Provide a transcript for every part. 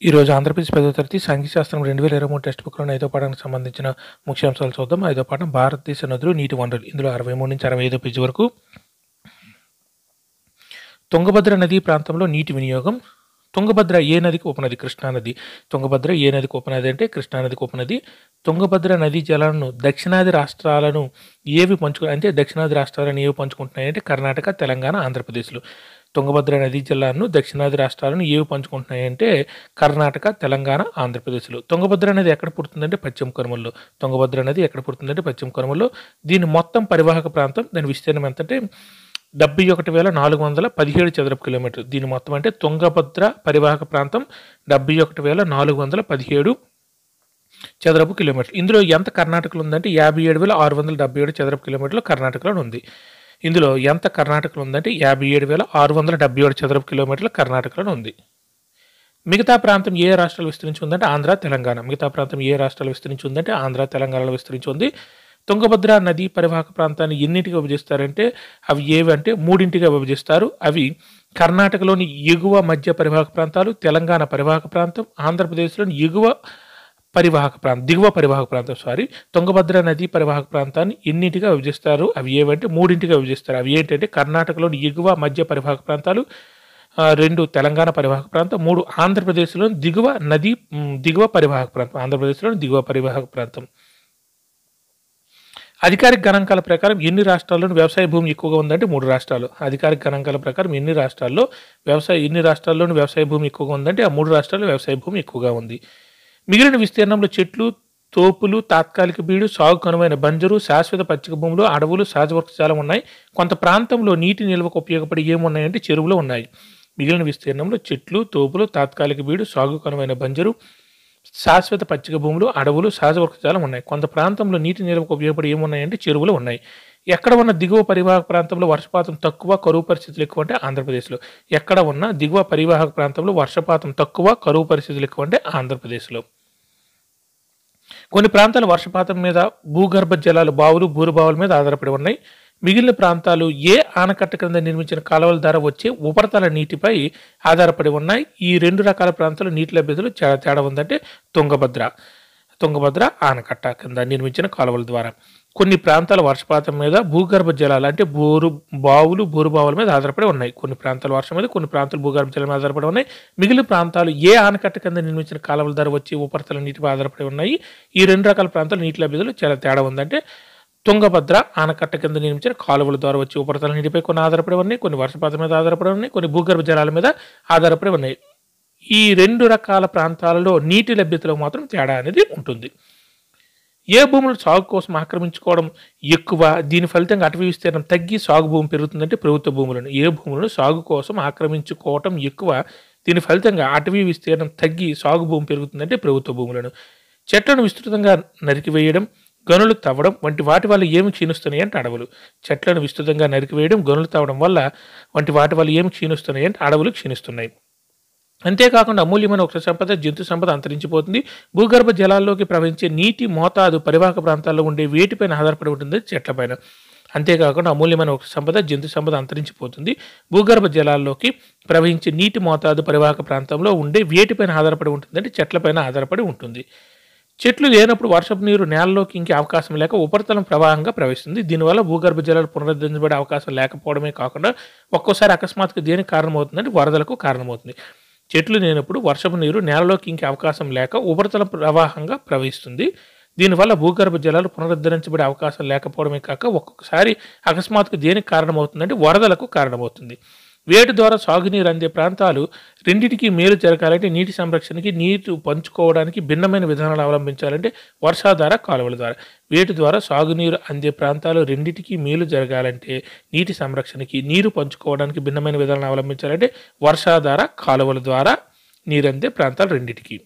ఈరోజు ఆంధ్రప్రదేశ్ 10వ తరగతి సాంఘికశాస్త్రం 2023 టెక్స్ట్ బుక్‌లోని 5వ పాఠానికి సంబంధించిన ముఖ్యాంశాలు చూద్దాం. 5వ పాఠం భారతదేశ నదులు, నీటి వనరులు. ఇందులో 63 నుంచి 65 పేజీ వరకు తుంగభద్ర నదీ ప్రాంతంలో నీటి వినియోగం. తుంగభద్ర ఏ నదికి ఉపనది? కృష్ణానది. తుంగభద్ర ఏ నదికి ఉపనది అంటే కృష్ణానదికి ఉపనది. తుంగభద్ర నదీ జలాలను దక్షిణాది రాష్ట్రాలను ఏవి పంచుకుంటున్నాయి అంటే కర్ణాటక, తెలంగాణ, ఆంధ్రప్రదేశ్లు. తుంగభద్ర నదీ జలాలను దక్షిణాది రాష్ట్రాలను ఏవి పంచుకుంటున్నాయంటే కర్ణాటక, తెలంగాణ, ఆంధ్రప్రదేశ్లో. తుంగభద్ర నది ఎక్కడ పుడుతుందంటే పశ్చిమ కనుమల్లో. తుంగభద్ర నది ఎక్కడ పుడుతుందంటే పశ్చిమ కనుమల్లో. దీని మొత్తం పరివాహక ప్రాంతం, దాని విస్తీర్ణం ఎంతంటే 71,417 చదరపు కిలోమీటర్లు. దీని మొత్తం అంటే తుంగభద్ర పరివాహక ప్రాంతం 71,417 చదరపు కిలోమీటర్లు. ఇందులో ఎంత కర్ణాటకలో ఉందంటే 57,677 చదరపు కిలోమీటర్లు కర్ణాటకలో ఉంది. ఇందులో ఎంత కర్ణాటకలో ఉందంటే 57,677 చదరపు కిలోమీటర్లు కర్ణాటకలో ఉంది. మిగతా ప్రాంతం ఏ రాష్ట్రాలు విస్తరించి ఉందంటే ఆంధ్ర, తెలంగాణ. మిగతా ప్రాంతం ఏ రాష్ట్రాలు విస్తరించి ఉందంటే ఆంధ్ర, తెలంగాణలో విస్తరించి ఉంది. తుంగభద్ర నదీ పరివాహక ప్రాంతాన్ని ఎన్నింటిగా విభజిస్తారంటే అవి ఏవి అంటే 3గా విభజిస్తారు. అవి కర్ణాటకలోని ఎగువ మధ్య పరివాహక ప్రాంతాలు, తెలంగాణ పరివాహక ప్రాంతం, ఆంధ్రప్రదేశ్లోని దిగువ పరివాహక ప్రాంతం. తుంగభద్ర నదీ పరివాహక ప్రాంతాన్ని ఎన్నింటిగా విభజిస్తారు? అవి ఏవంటే 3గా విభజిస్తారు. అవి ఏంటంటే కర్ణాటకలోని ఎగువ మధ్య పరివాహక ప్రాంతాలు, 2 తెలంగాణ పరివాహక ప్రాంతం, 3 ఆంధ్రప్రదేశ్లోని దిగువ పరివాహక ప్రాంతం. అధికారిక గణాంకాల ప్రకారం ఎన్ని రాష్ట్రాల్లోని వ్యవసాయ భూమి ఎక్కువగా ఉందంటే 3 రాష్ట్రాలు. అధికారిక గణాంకాల ప్రకారం ఎన్ని రాష్ట్రాల్లోని వ్యవసాయ భూమి ఎక్కువగా ఉందంటే ఆ 3 రాష్ట్రాల్లో వ్యవసాయ భూమి ఎక్కువగా ఉంది. మిగిలిన విస్తీర్ణంలో చెట్లు, తోపులు, తాత్కాలిక బీడు, సాగు కనువైన బంజరు, శాశ్వత పచ్చిక భూములు, అడవులు, సహజ వృక్షజాలం ఉన్నాయి. కొంత ప్రాంతంలో నీటి నిల్వకు ఉపయోగపడి ఏమున్నాయంటే చెరువులు ఉన్నాయి. మిగిలిన విస్తీర్ణంలో చెట్లు, తోపులు, తాత్కాలిక బీడు, సాగు కనువైన బంజరు, శాశ్వత పచ్చిక భూములు, అడవులు, సహజ వృక్షజాలం ఉన్నాయి. కొంత ప్రాంతంలో నీటి నిల్వకు ఉపయోగపడి ఏమున్నాయంటే చెరువులు ఉన్నాయి. ఎక్కడ ఉన్న దిగువ పరివాహక ప్రాంతంలో వర్షపాతం తక్కువ, కరువు పరిస్థితులు ఎక్కువ అంటే ఆంధ్రప్రదేశ్లో. ఎక్కడ ఉన్న దిగువ పరివాహక ప్రాంతంలో వర్షపాతం తక్కువ, కరువు పరిస్థితులు ఎక్కువ అంటే ఆంధ్రప్రదేశ్లో. కొన్ని ప్రాంతాలు వర్షపాతం మీద, భూగర్భ జలాలు, బావులు, బోరుబావుల మీద ఆధారపడి ఉన్నాయి. మిగిలిన ప్రాంతాలు ఏ ఆనకట్ట కింద నిర్మించిన కాలువల ద్వారా వచ్చే ఉపరితల నీటిపై ఆధారపడి ఉన్నాయి. ఈ 2 రకాల ప్రాంతాలు నీటి లభ్యతలు తేడా ఉందంటే తుంగభద్ర ఆనకట్ట కింద నిర్మించిన కాలువల ద్వారా. కొన్ని ప్రాంతాల వర్షపాతం మీద, భూగర్భ జలాలు అంటే బోరుబావుల మీద ఆధారపడి ఉన్నాయి. కొన్ని ప్రాంతాలు వర్షం మీద, కొన్ని ప్రాంతాలు భూగర్భ జలం మీద ఆధారపడి ఉన్నాయి. మిగిలిన ప్రాంతాలు ఏ ఆనకట్ట కింద నిర్మించిన కాలువల ద్వారా వచ్చి ఉపరితల నీటిపై ఆధారపడి ఉన్నాయి. ఈ 2 రకాల ప్రాంతాలు నీటి లభ్యతలు చాలా తేడా ఉందంటే తుంగభద్ర ఆనకట్ట కింద నిర్మించిన కాలువల ద్వారా వచ్చి ఉపరితల నీటిపై కొన్ని ఆధారపడి ఉన్నాయి, కొన్ని వర్షపాతం మీద ఆధారపడి ఉన్నాయి, కొన్ని భూగర్భ జలాల మీద ఆధారపడి ఉన్నాయి. ఈ 2 రకాల ప్రాంతాలలో నీటి లభ్యతలో మాత్రం తేడా అనేది ఉంటుంది. ఏ భూములు సాగు కోసం ఆక్రమించుకోవడం ఎక్కువ, దీని ఫలితంగా అటవీ విస్తీర్ణం తగ్గి సాగు భూమి పెరుగుతుందంటే ప్రభుత్వ భూములను. ఏ భూములను సాగు కోసం ఆక్రమించుకోవటం ఎక్కువ, దీని ఫలితంగా అటవీ విస్తీర్ణం తగ్గి సాగు భూమి పెరుగుతుందంటే ప్రభుత్వ భూములను. చెట్లను విస్తృతంగా నరికివేయడం, గనులు తవ్వడం వంటి వాటి వల్ల ఏమి క్షీణిస్తున్నాయి అంటే అడవులు. చెట్లను విస్తృతంగా నరికివేయడం, గనులు తవ్వడం వంటి వాటి వల్ల ఏమి క్షీణిస్తున్నాయి అంటే అడవులు క్షీణిస్తున్నాయి. అంతేకాకుండా అమూల్యమైన వృక్ష సంపద, జంతు సంపద అంతరించిపోతుంది. భూగర్భ జలాల్లోకి ప్రవహించే నీటి మోతాదు పరివాహక ప్రాంతాల్లో ఉండే వేటిపైన ఆధారపడి ఉంటుంది? చెట్లపైన. అంతేకాకుండా అమూల్యమైన వృక్ష సంపద, జంతు సంపద అంతరించిపోతుంది. భూగర్భ జలాల్లోకి ప్రవహించే నీటి మోతాదు పరివాహక ప్రాంతంలో ఉండే వేటిపైన ఆధారపడి ఉంటుందంటే చెట్లపైన ఆధారపడి ఉంటుంది. చెట్లు లేనప్పుడు వర్షపు నీరు నేలలోకి ఇంకే అవకాశం లేక ఉపరితలం ప్రవాహంగా ప్రవహిస్తుంది. దీనివల్ల భూగర్భ జలాలు పునరుద్ధరించబడే అవకాశం లేకపోవడమే కాకుండా ఒక్కోసారి అకస్మాత్తుగా దేనికి కారణమవుతుందంటే వరదలకు కారణమవుతుంది. చెట్లు లేనప్పుడు వర్షపు నీరు నేలలోకి ఇంకే అవకాశం లేక ఉపరితలం ప్రవాహంగా ప్రవహిస్తుంది. దీనివల్ల భూగర్భ జలాలు పునరుద్ధరించబడే అవకాశం లేకపోవడమే కాక ఒక్కొక్కసారి అకస్మాత్తుగా దేనికి కారణమవుతుందంటే వరదలకు కారణమవుతుంది. వేటి ద్వారా సాగునీరు అందే ప్రాంతాలు రెండింటికి మేలు జరగాలంటే నీటి సంరక్షణకి, నీరు పంచుకోవడానికి భిన్నమైన విధానాలు అవలంబించాలంటే వర్షాధార కాలువల ద్వారా. వేటి ద్వారా సాగునీరు అందే ప్రాంతాలు రెండింటికి మేలు జరగాలంటే నీటి సంరక్షణకి, నీరు పంచుకోవడానికి భిన్నమైన విధానాలు అవలంబించాలంటే వర్షాధార కాలువల ద్వారా నీరు అందే ప్రాంతాలు రెండింటికి.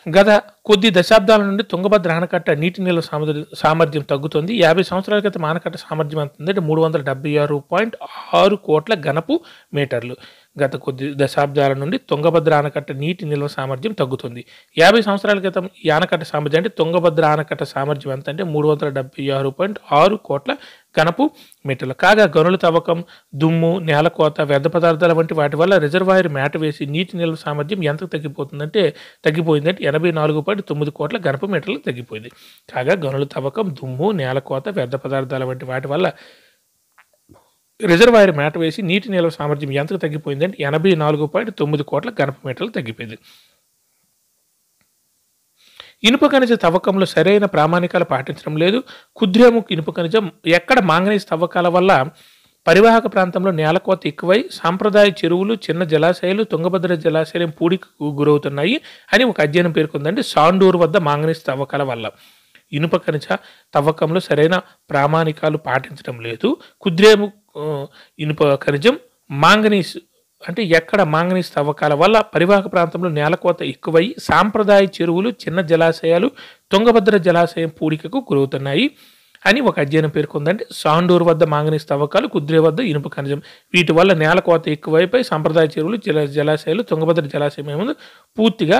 గత కొద్ది దశాబ్దాల నుండి తుంగభద్ర ఆనకట్ట నీటి నిల్వ సామర్థ్యం తగ్గుతుంది. 50 సంవత్సరాల క్రితం ఆనకట్ట సామర్థ్యం ఎంత ఉందంటే 376.6 కోట్ల ఘనపు మీటర్లు. గత కొద్ది దశాబ్దాల నుండి తుంగభద్ర ఆనకట్ట నీటి నిల్వ సామర్థ్యం తగ్గుతుంది. 50 సంవత్సరాల క్రితం ఈ ఆనకట్ట సామర్థ్యం అంటే తుంగభద్ర ఆనకట్ట సామర్థ్యం ఎంత అంటే 376.6 కోట్ల ఘనపు మీటర్లు. కాగా గనుల తవ్వకం, దుమ్ము, నేలకోత, వ్యర్థ పదార్థాల వంటి వాటి వల్ల రిజర్వాయర్ మేట వేసి నీటి నిల్వ సామర్థ్యం ఎంత తగ్గిపోయిందంటే 84.9 కోట్ల ఘనపు మీటర్లు తగ్గిపోయింది. కాగా గనుల తవ్వకం, దుమ్ము, నేలకోత, వ్యర్థ పదార్థాల వంటి వాటి వల్ల రిజర్వాయర్ మేట వేసి నీటి నిల్వ సామర్థ్యం ఎంత తగ్గిపోయిందంటే 84.9 కోట్ల ఘనపు మీటర్లు తగ్గిపోయింది. ఇనుప ఖనిజ తవ్వకంలో సరైన ప్రామాణికాలు పాటించడం లేదు. కుద్రేముఖ్ ఇనుప ఖనిజం ఎక్కడ మాంగనీస్ తవ్వకాల వల్ల పరివాహక ప్రాంతంలో నేలకోత ఎక్కువై సాంప్రదాయ చెరువులు, చిన్న జలాశయాలు, తుంగభద్ర జలాశయం పూడికి గురవుతున్నాయి అని ఒక అధ్యయనం పేర్కొందండి. సాండూరు వద్ద మాంగనీస్ తవ్వకాల వల్ల ఇనుప ఖనిజ తవ్వకంలో సరైన ప్రామాణికాలు పాటించడం లేదు. కుద్రేముఖ్ ఇనుప ఖనిజం మాంగనీస్ అంటే ఎక్కడ మాంగనీస్ తవ్వకాల వల్ల పరివాహక ప్రాంతంలో నేలకోత ఎక్కువై సాంప్రదాయ చెరువులు, చిన్న జలాశయాలు, తుంగభద్ర జలాశయం పూడికకు గురవుతున్నాయి అని ఒక అధ్యయనం పేర్కొందండి. సాండూరు వద్ద మాంగనీస్ తవ్వకాలు, కుద్రే వద్ద ఇనుప ఖనిజం వీటి వల్ల నేలకోత ఎక్కువైపోయి సాంప్రదాయ చెరువులు, జలాశయాలు, తుంగభద్ర జలాశయం ఏముంది పూర్తిగా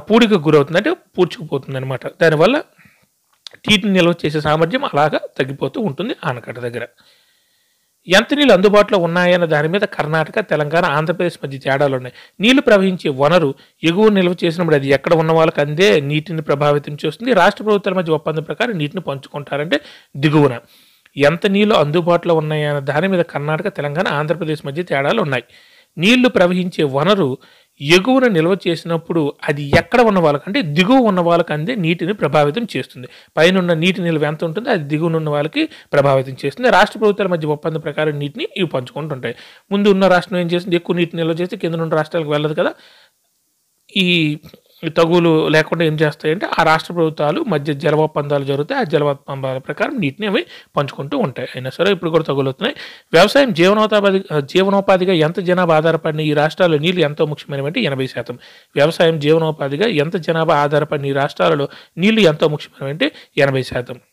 పూడికకు గురవుతుంది అంటే పూడ్చుకుపోతుంది అనమాట. దానివల్ల నీటిని నిల్వ చేసే సామర్థ్యం అలాగా తగ్గిపోతూ ఉంటుంది ఆనకట్ట దగ్గర. ఎంత నీళ్ళు అందుబాటులో ఉన్నాయన్న దాని మీద కర్ణాటక, తెలంగాణ, ఆంధ్రప్రదేశ్ మధ్య తేడాలు ఉన్నాయి. నీళ్లు ప్రవహించే వనరు ఎగువ నిల్వ చేసినప్పుడు అది ఎక్కడ ఉన్న వాళ్ళకి అందే నీటిని ప్రభావితం చేస్తుంది. రాష్ట్ర ప్రభుత్వాల మధ్య ఒప్పందం ప్రకారం నీటిని పంచుకుంటారంటే దిగువన. ఎంత నీళ్లు అందుబాటులో ఉన్నాయన్న దాని మీద కర్ణాటక, తెలంగాణ, ఆంధ్రప్రదేశ్ మధ్య తేడాలు ఉన్నాయి. నీళ్లు ప్రవహించే వనరు ఎగువన నిల్వ చేసినప్పుడు అది ఎక్కడ ఉన్న వాళ్ళకి అంటే దిగువ ఉన్న వాళ్ళకి అందే నీటిని ప్రభావితం చేస్తుంది. పైన ఉన్న నీటి నిల్వ ఎంత ఉంటుందో అది దిగువన ఉన్న వాళ్ళకి ప్రభావితం చేస్తుంది. రాష్ట్ర ప్రభుత్వాల మధ్య ఒప్పందం ప్రకారం నీటిని ఇవి పంచుకుంటుంటాయి. ముందు ఉన్న రాష్ట్రం ఏం చేస్తుంది, ఎక్కువ నీటి నిల్వ చేస్తే కింద ఉన్న రాష్ట్రాలకు వెళ్ళదు కదా. ఈ తగులు లేకుండా ఏం చేస్తాయంటే ఆ రాష్ట్ర ప్రభుత్వాలు మధ్య జల ఒప్పందాలు జరుగుతాయి. ఆ జల ఒప్పందాల ప్రకారం నీటిని అవి పంచుకుంటూ ఉంటాయి. అయినా సరే ఇప్పుడు కూడా తగులుతున్నాయి. వ్యవసాయం జీవనోపాధిగా ఎంత జనాభా ఆధారపడిన ఈ రాష్ట్రాల్లో నీళ్లు ఎంతో ముఖ్యమైనవంటే 80%. వ్యవసాయం జీవనోపాధిగా ఎంత జనాభా ఆధారపడిన ఈ రాష్ట్రాలలో నీళ్లు ఎంతో ముఖ్యమైనవంటే 80%.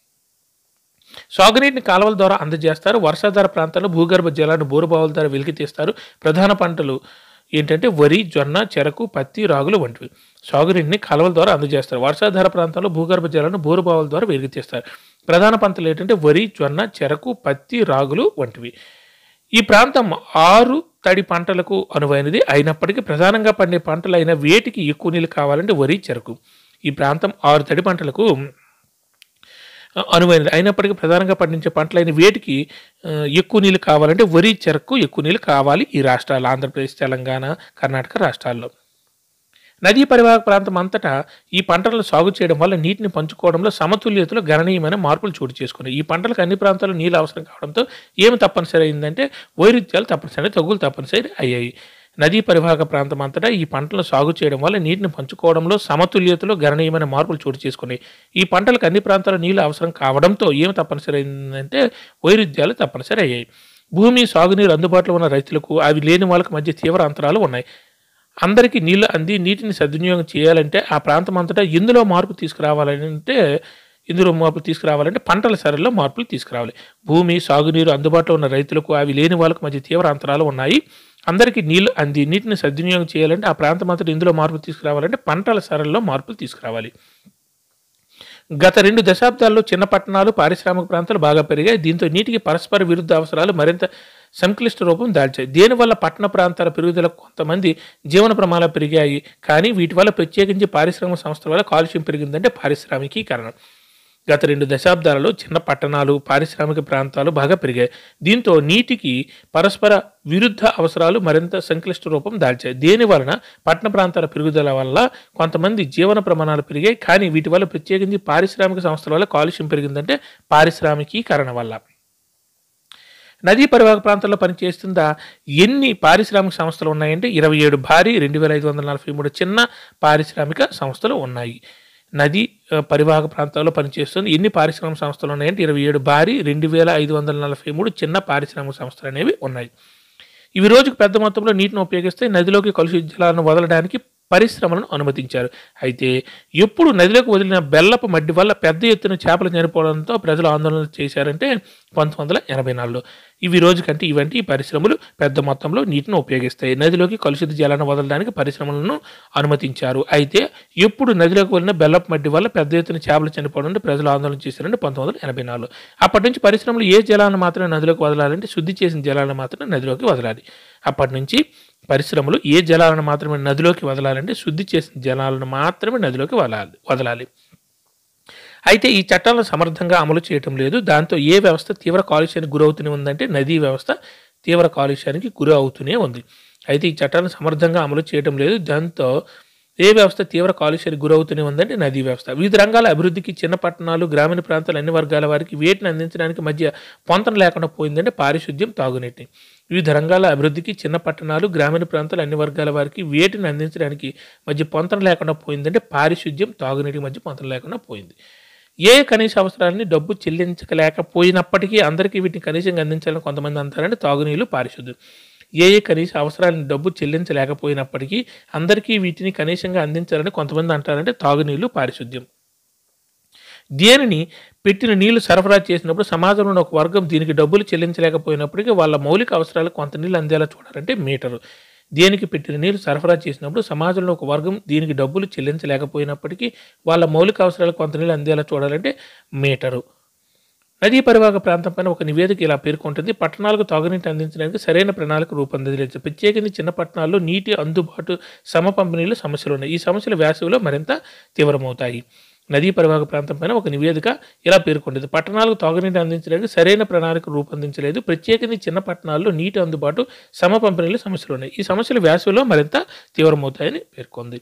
సాగునీటిని కాలువల ద్వారా అందజేస్తారు. వర్షాధార ప్రాంతాల్లో భూగర్భ జలాన్ని బోరుబావుల ద్వారా వెలికి తీస్తారు. ప్రధాన పంటలు ఏంటంటే వరి, జొన్న, చెరకు, పత్తి, రాగులు వంటివి. సాగునీటిని కాలువల ద్వారా అందజేస్తారు. వర్షాధార ప్రాంతాల్లో భూగర్భ జలాలను బోరుబావుల ద్వారా వెలికి తీస్తారు. ప్రధాన పంటలు ఏంటంటే వరి, జొన్న, చెరకు, పత్తి, రాగులు వంటివి. ఈ ప్రాంతం 6 తడి పంటలకు అనువైనది అయినప్పటికీ ప్రధానంగా పండే పంటలు అయిన వేటికి ఎక్కువ నీళ్ళు కావాలంటే వరి, చెరకు. ఈ ప్రాంతం 6 తడి పంటలకు అనువైనది అయినప్పటికీ ప్రధానంగా పండించే పంటలైన వేటికి ఎక్కువ నీళ్ళు కావాలంటే వరి, చెరకు ఎక్కువ నీళ్ళు కావాలి ఈ రాష్ట్రాలు ఆంధ్రప్రదేశ్, తెలంగాణ, కర్ణాటక రాష్ట్రాల్లో. నదీ పరివాహక ప్రాంతం అంతటా ఈ పంటలను సాగు చేయడం వల్ల నీటిని పంచుకోవడంలో సమతుల్యతలో గణనీయమైన మార్పులు చోటు చేసుకున్నాయి. ఈ పంటలకు అన్ని ప్రాంతాల్లో నీళ్ళు అవసరం కావడంతో ఏమి తప్పనిసరి అయిందంటే వైరుధ్యాలు తప్పనిసరి, తగ్గులు తప్పనిసరి అయ్యాయి. నదీ పరివాహక ప్రాంతం అంతటా ఈ పంటలను సాగు చేయడం వల్ల నీటిని పంచుకోవడంలో సమతుల్యతలో గణనీయమైన మార్పులు చోటు చేసుకున్నాయి. ఈ పంటలకు అన్ని ప్రాంతాల్లో నీళ్ళు అవసరం కావడంతో ఏమి తప్పనిసరి అయిందంటే వైరుధ్యాలు తప్పనిసరి అయ్యాయి. భూమి, సాగునీరు అందుబాటులో ఉన్న రైతులకు అవి లేని వాళ్ళకి మధ్య తీవ్ర అంతరాలు ఉన్నాయి. అందరికీ నీళ్లు అంది నీటిని సద్వినియోగం చేయాలంటే ఆ ప్రాంతం అంతటా ఇందులో మార్పు తీసుకురావాలంటే పంటల సరళిలో మార్పులు తీసుకురావాలి. భూమి, సాగునీరు అందుబాటులో ఉన్న రైతులకు అవి లేని వాళ్ళకి మధ్య తీవ్ర అంతరాలు ఉన్నాయి. అందరికీ నీళ్లు అంది నీటిని సద్వినియోగం చేయాలంటే ఆ ప్రాంతం అంతటా ఇందులో మార్పులు తీసుకురావాలంటే పంటల సరళిలో మార్పులు తీసుకురావాలి. గత 2 దశాబ్దాల్లో చిన్న పట్టణాలు, పారిశ్రామిక ప్రాంతాలు బాగా పెరిగాయి. దీంతో నీటికి పరస్పర విరుద్ధ అవసరాలు మరింత సంక్లిష్ట రూపం దాల్చాయి. దీనివల్ల పట్టణ ప్రాంతాల పెరుగుదలకు కొంతమంది జీవన ప్రమాణాలు పెరిగాయి. కానీ వీటి వల్ల ప్రత్యేకించి పారిశ్రామిక సంస్థల వల్ల కాలుష్యం పెరిగిందంటే పారిశ్రామికీకరణ. గత 2 దశాబ్దాలలో చిన్న పట్టణాలు, పారిశ్రామిక ప్రాంతాలు బాగా పెరిగాయి. దీంతో నీటికి పరస్పర విరుద్ధ అవసరాలు మరింత సంక్లిష్ట రూపం దాల్చాయి. దీని వలన పట్టణ ప్రాంతాల పెరుగుదల వల్ల కొంతమంది జీవన ప్రమాణాలు పెరిగాయి. కానీ వీటి వల్ల ప్రత్యేకించి పారిశ్రామిక సంస్థల వల్ల కాలుష్యం పెరిగిందంటే పారిశ్రామికీకరణ వల్ల. నదీ పరివాహక ప్రాంతాల్లో పనిచేస్తున్న ఎన్ని పారిశ్రామిక సంస్థలు ఉన్నాయంటే 27 భారీ, 2543 చిన్న పారిశ్రామిక సంస్థలు ఉన్నాయి. నదీ పరివాహక ప్రాంతాల్లో పనిచేస్తుంది ఎన్ని పారిశ్రామిక సంస్థలు ఉన్నాయంటే 27 భారీ, 2543 చిన్న పారిశ్రామిక సంస్థలు అనేవి ఉన్నాయి. ఇవి రోజుకు పెద్ద మొత్తంలో నీటిని ఉపయోగిస్తే నదిలోకి కలుషిత జలాలను వదలడానికి పరిశ్రమలను అనుమతించారు. అయితే ఎప్పుడు నదిలోకి వదిలిన బెల్లపు మడ్డి వల్ల పెద్ద ఎత్తున చేపలు చనిపోవడంతో ప్రజలు ఆందోళన చేశారంటే 1984లో. ఇవంటి ఈ పరిశ్రమలు పెద్ద మొత్తంలో నీటిని ఉపయోగిస్తాయి. నదిలోకి కలుషిత జలాన్ని వదలడానికి పరిశ్రమలను అనుమతించారు. అయితే ఎప్పుడు నదిలోకి వదిలిన బెల్లపు మడ్డి వల్ల పెద్ద ఎత్తున చేపలు చనిపోవడంతో ప్రజలు ఆందోళన చేశారంటే 1984. అప్పటి నుంచి పరిశ్రమలు ఏ జలాలను మాత్రమే నదిలోకి వదలాలంటే శుద్ధి చేసిన జలాలను మాత్రమే నదిలోకి వదలాలి. అప్పటి నుంచి పరిశ్రమలు ఏ జలాలను మాత్రమే నదిలోకి వదలాలంటే శుద్ధి చేసిన జలాలను మాత్రమే నదిలోకి వదలాలి. అయితే ఈ చట్టాలను సమర్థంగా అమలు చేయటం లేదు. దాంతో ఏ వ్యవస్థ తీవ్ర కాలుష్యానికి గురవుతూనే ఉందంటే నదీ వ్యవస్థ తీవ్ర కాలుష్యానికి గురి అవుతూనే ఉంది. అయితే ఈ చట్టాలను సమర్థంగా అమలు చేయటం లేదు. దాంతో ఏ వ్యవస్థ తీవ్ర కాలుష్యానికి గురవుతూనే ఉందంటే నదీ వ్యవస్థ. వివిధ రంగాల అభివృద్ధికి చిన్న పట్టణాలు, గ్రామీణ ప్రాంతాలు అన్ని వర్గాల వారికి వేటిని అందించడానికి మధ్య పొంతన లేకుండా పోయిందంటే పారిశుద్ధ్యం, తాగునీటిని. వివిధ రంగాల అభివృద్ధికి చిన్న పట్టణాలు, గ్రామీణ ప్రాంతాలు అన్ని వర్గాల వారికి వేటిని అందించడానికి మధ్య పొంతన లేకుండా పోయిందంటే పారిశుద్ధ్యం, తాగునీటికి మధ్య పొంతన లేకుండా పోయింది. ఏ కనీస అవసరాలని డబ్బు చెల్లించలేకపోయినప్పటికీ అందరికీ వీటిని కనీసంగా అందించాలని కొంతమంది అంటారంటే తాగునీళ్ళు, పారిశుద్ధ్యం. ఏ కనీస అవసరాలను డబ్బు చెల్లించలేకపోయినప్పటికీ అందరికీ వీటిని కనీసంగా అందించాలని కొంతమంది అంటారంటే తాగునీళ్ళు, పారిశుద్ధ్యం. దేనిని పెట్టిన నీళ్లు సరఫరా చేసినప్పుడు సమాజంలో ఒక వర్గం దీనికి డబ్బులు చెల్లించలేకపోయినప్పటికీ వాళ్ళ మౌలిక అవసరాలకు కొంత నీళ్ళు అందేలా చూడాలంటే మీటరు. దేనికి పెట్టిన నీరు సరఫరా చేసినప్పుడు సమాజంలో ఒక వర్గం దీనికి డబ్బులు చెల్లించలేకపోయినప్పటికీ వాళ్ళ మౌలిక అవసరాలకు కొంత నీళ్ళు అందేలా చూడాలంటే మీటరు. నదీ పరివాహక ప్రాంతం పైన ఒక నివేదిక ఇలా పేర్కొంటుంది. పట్టణాలకు తాగునీటి అందించడానికి సరైన ప్రణాళిక రూపొందించలేదు. ప్రత్యేకించి చిన్న పట్టణాల్లో నీటి అందుబాటు పంపిణీలో సమస్యలు ఉన్నాయి. ఈ సమస్యలు వేసవిలో మరింత తీవ్రమవుతాయి. నదీ పరివాహక ప్రాంతం పైన ఒక నివేదిక ఇలా పేర్కొంటుంది. పట్టణాలకు తాగునీటి అందించడానికి సరైన ప్రణాళిక రూపొందించలేదు. ప్రత్యేకించి చిన్న పట్టణాల్లో నీటి అందుబాటు పంపిణీలో సమస్యలు ఉన్నాయి. ఈ సమస్యలు వేసవిలో మరింత తీవ్రమవుతాయని పేర్కొంది.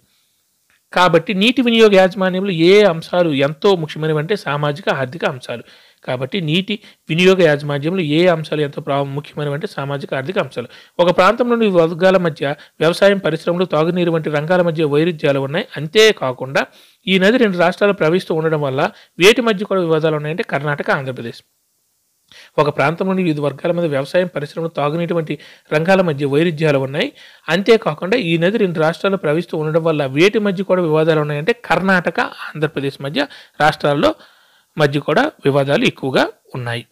కాబట్టి నీటి వినియోగ యాజమాన్యంలో ఏ అంశాలు ఎంతో ముఖ్యమైనవంటే సామాజిక, ఆర్థిక అంశాలు. కాబట్టి నీటి వినియోగ యాజమాన్యంలో ఏ అంశాలు ఎంతో ముఖ్యమైనవంటే సామాజిక, ఆర్థిక అంశాలు. ఒక ప్రాంతంలోని వర్గాల మధ్య వ్యవసాయం, పరిశ్రమలు, తాగునీరు వంటి రంగాల మధ్య వైరుధ్యాలు ఉన్నాయి. అంతేకాకుండా ఈ నది 2 రాష్ట్రాలు ప్రవహిస్తూ ఉండడం వల్ల వేటి మధ్య కూడా వివాదాలు ఉన్నాయంటే కర్ణాటక, ఆంధ్రప్రదేశ్. ఒక ప్రాంతంలోని వివిధ వర్గాల మధ్య వ్యవసాయం, పరిశ్రమలు, తాగునీటి వంటి రంగాల మధ్య వైరుధ్యాలు ఉన్నాయి. అంతేకాకుండా ఈ నది 2 రాష్ట్రాలు ప్రవహిస్తూ ఉండడం వల్ల వేటి మధ్య కూడా వివాదాలు ఉన్నాయంటే కర్ణాటక, ఆంధ్రప్రదేశ్ మధ్య రాష్ట్రాల్లో మధ్య కూడా వివాదాలు ఎక్కువగా ఉన్నాయి.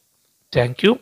Thank you.